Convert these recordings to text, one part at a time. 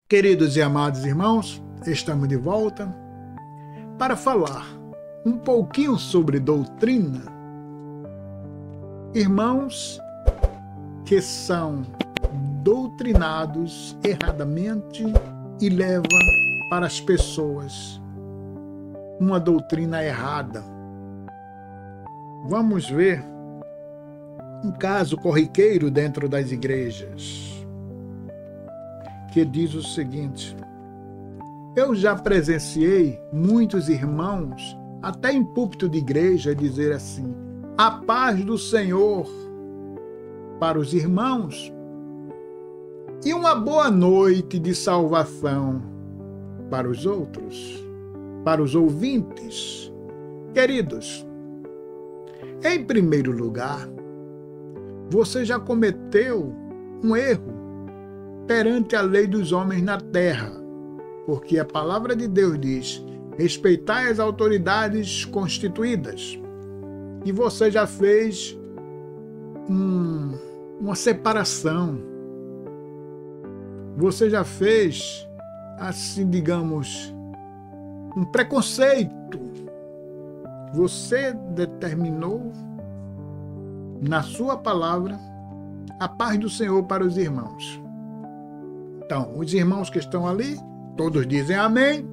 Queridos e amados irmãos, estamos de volta para falar um pouquinho sobre doutrina. Irmãos que são doutrinados erradamente e levam para as pessoas uma doutrina errada. Vamos ver um caso corriqueiro dentro das igrejas, que diz o seguinte: eu já presenciei muitos irmãos, até em púlpito de igreja, dizer assim: a paz do Senhor para os irmãos e uma boa noite de salvação para os outros, para os ouvintes. Queridos, em primeiro lugar, você já cometeu um erro perante a lei dos homens na terra, porque a palavra de Deus diz: respeitai as autoridades constituídas. E você já fez uma separação. Você já fez, assim digamos, um preconceito. Você determinou na sua palavra a paz do Senhor para os irmãos. Então, os irmãos que estão ali, todos dizem amém.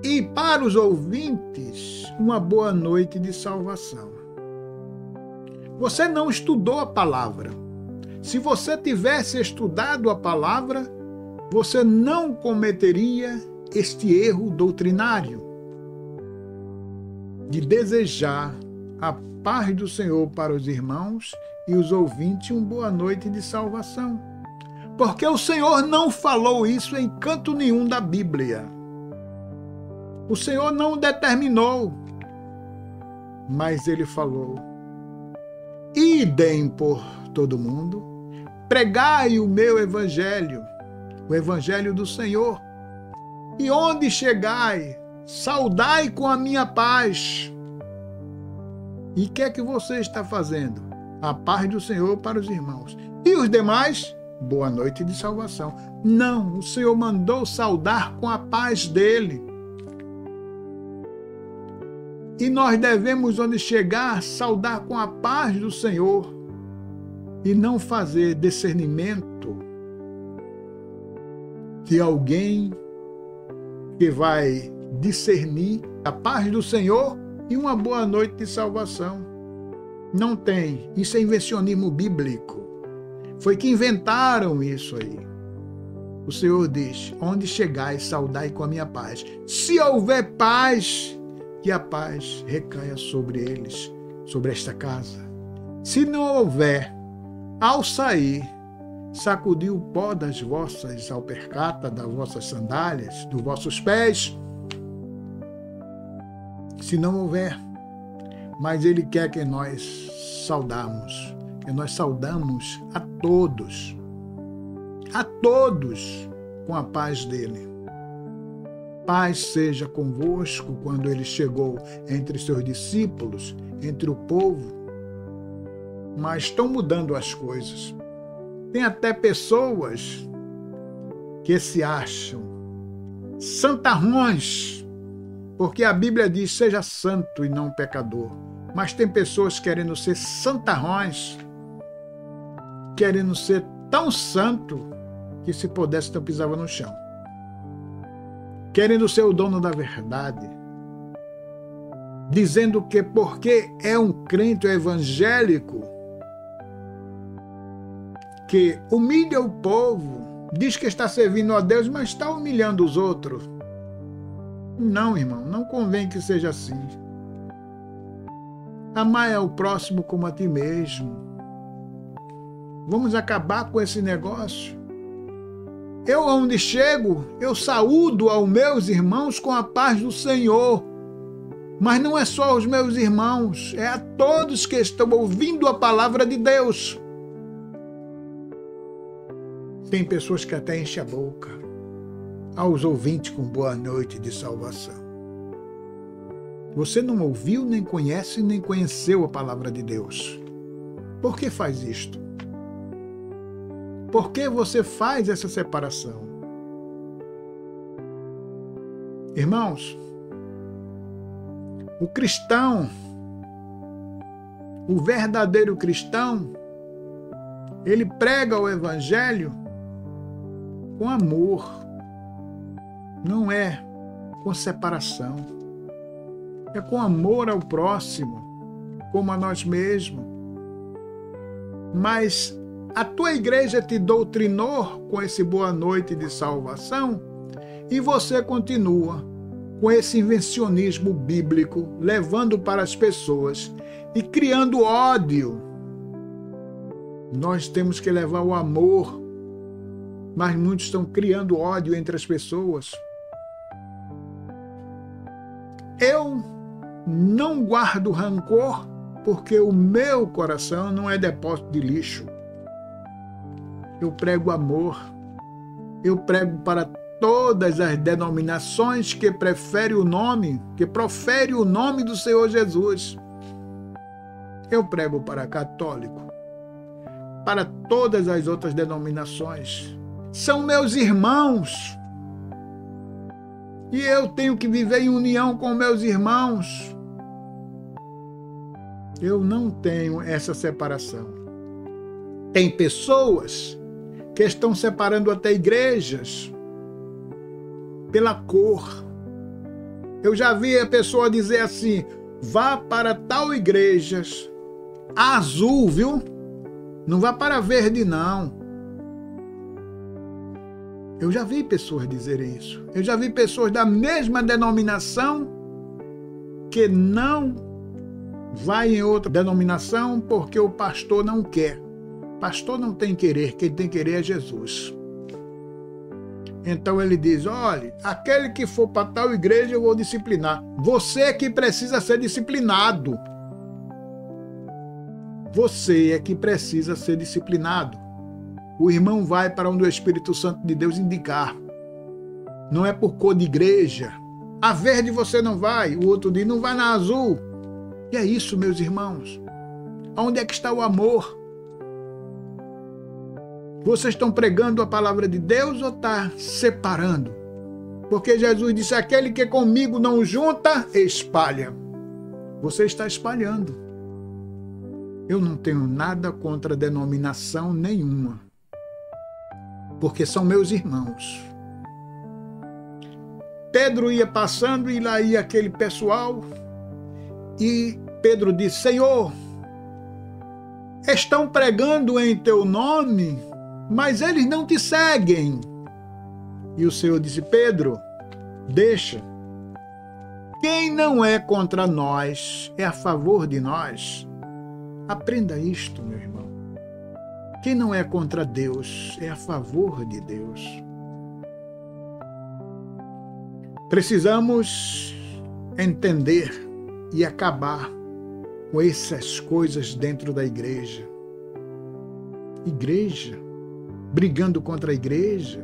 E para os ouvintes, uma boa noite de salvação. Você não estudou a palavra. Se você tivesse estudado a palavra, você não cometeria este erro doutrinário de desejar a paz do Senhor para os irmãos e os ouvintes uma boa noite de salvação. Porque o Senhor não falou isso em canto nenhum da Bíblia. O Senhor não determinou, mas Ele falou: idem por todo mundo, pregai o meu evangelho, o evangelho do Senhor, e onde chegai, saudai com a minha paz. E o que é que você está fazendo? A paz do Senhor para os irmãos. E os demais, boa noite de salvação. Não, o Senhor mandou saudar com a paz dele. E nós devemos, onde chegar, saudar com a paz do Senhor e não fazer discernimento de alguém que vai discernir a paz do Senhor e uma boa noite de salvação. Não tem. Isso é invencionismo bíblico. Foi que inventaram isso aí. O Senhor diz: onde chegais, saudai com a minha paz. Se houver paz, que a paz recaia sobre eles, sobre esta casa. Se não houver, ao sair, sacudir o pó das vossas alpercatas, das vossas sandálias, dos vossos pés. Se não houver, mas Ele quer que nós saudamos a todos com a paz dele. Paz seja convosco. Quando ele chegou entre seus discípulos, entre o povo, mas estão mudando as coisas. Tem até pessoas que se acham santarrões, porque a Bíblia diz: seja santo e não pecador. Mas tem pessoas querendo ser santarrões, querendo ser tão santo que, se pudesse, não pisava no chão. Querendo ser o dono da verdade, dizendo que porque é um crente evangélico, que humilha o povo, diz que está servindo a Deus, mas está humilhando os outros. Não, irmão, não convém que seja assim. Amar ao próximo como a ti mesmo. Vamos acabar com esse negócio. Eu, onde chego, eu saúdo aos meus irmãos com a paz do Senhor. Mas não é só aos meus irmãos, é a todos que estão ouvindo a palavra de Deus. Tem pessoas que até enchem a boca aos ouvintes com boa noite de salvação. Você não ouviu, nem conhece, nem conheceu a palavra de Deus. Por que faz isto? Por que você faz essa separação? Irmãos, o cristão, o verdadeiro cristão, ele prega o evangelho com amor, não é com separação. É com amor ao próximo, como a nós mesmos. Mas a tua igreja te doutrinou com esse boa noite de salvação e você continua com esse invencionismo bíblico, levando para as pessoas e criando ódio. Nós temos que levar o amor, mas muitos estão criando ódio entre as pessoas. Eu não guardo rancor, porque o meu coração não é depósito de lixo. Eu prego amor. Eu prego para todas as denominações que preferem o nome, que proferem o nome do Senhor Jesus. Eu prego para católico, para todas as outras denominações. São meus irmãos. E eu tenho que viver em união com meus irmãos. Eu não tenho essa separação. Tem pessoas que estão separando até igrejas pela cor. Eu já vi a pessoa dizer assim: vá para tal igreja azul, viu? Não vá para verde, não. Eu já vi pessoas dizerem isso. Eu já vi pessoas da mesma denominação que não vai em outra denominação porque o pastor não quer. Pastor não tem querer, quem tem querer é Jesus. Então ele diz: olha, aquele que for para tal igreja eu vou disciplinar. Você que precisa ser disciplinado. Você é que precisa ser disciplinado. O irmão vai para onde o Espírito Santo de Deus indicar. Não é por cor de igreja. A verde você não vai, o outro diz não vai na azul. E é isso, meus irmãos. Onde é que está o amor? Vocês estão pregando a palavra de Deus ou está separando? Porque Jesus disse: aquele que comigo não junta, espalha. Você está espalhando. Eu não tenho nada contra denominação nenhuma, porque são meus irmãos. Pedro ia passando e lá ia aquele pessoal e Pedro disse: Senhor, estão pregando em teu nome, mas eles não te seguem. E o Senhor disse: Pedro, deixa. Quem não é contra nós é a favor de nós. Aprenda isto, meu irmão. Quem não é contra Deus é a favor de Deus. Precisamos entender e acabar com essas coisas dentro da igreja. Igreja brigando contra a igreja,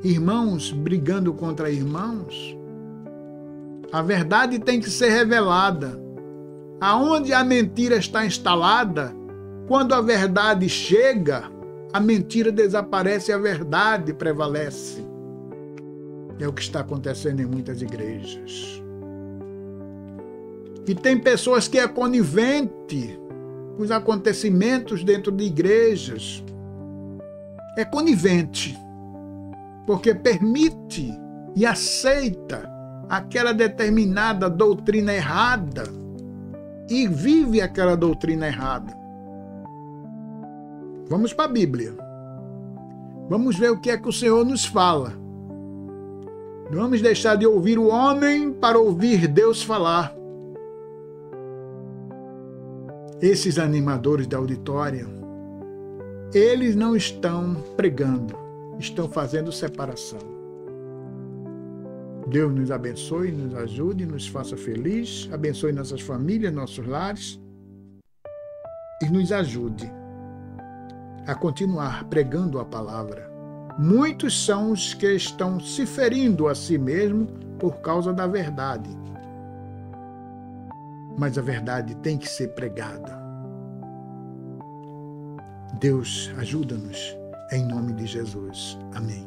irmãos brigando contra irmãos. A verdade tem que ser revelada. Aonde a mentira está instalada, quando a verdade chega, a mentira desaparece e a verdade prevalece. É o que está acontecendo em muitas igrejas. E tem pessoas que é conivente com os acontecimentos dentro de igrejas. É conivente, porque permite e aceita aquela determinada doutrina errada e vive aquela doutrina errada. Vamos para a Bíblia. Vamos ver o que é que o Senhor nos fala. Não vamos deixar de ouvir o homem para ouvir Deus falar. Esses animadores da auditória, eles não estão pregando, estão fazendo separação. Deus nos abençoe, nos ajude, nos faça feliz, abençoe nossas famílias, nossos lares e nos ajude a continuar pregando a palavra. Muitos são os que estão se ferindo a si mesmos por causa da verdade. Mas a verdade tem que ser pregada. Deus, ajuda-nos em nome de Jesus. Amém.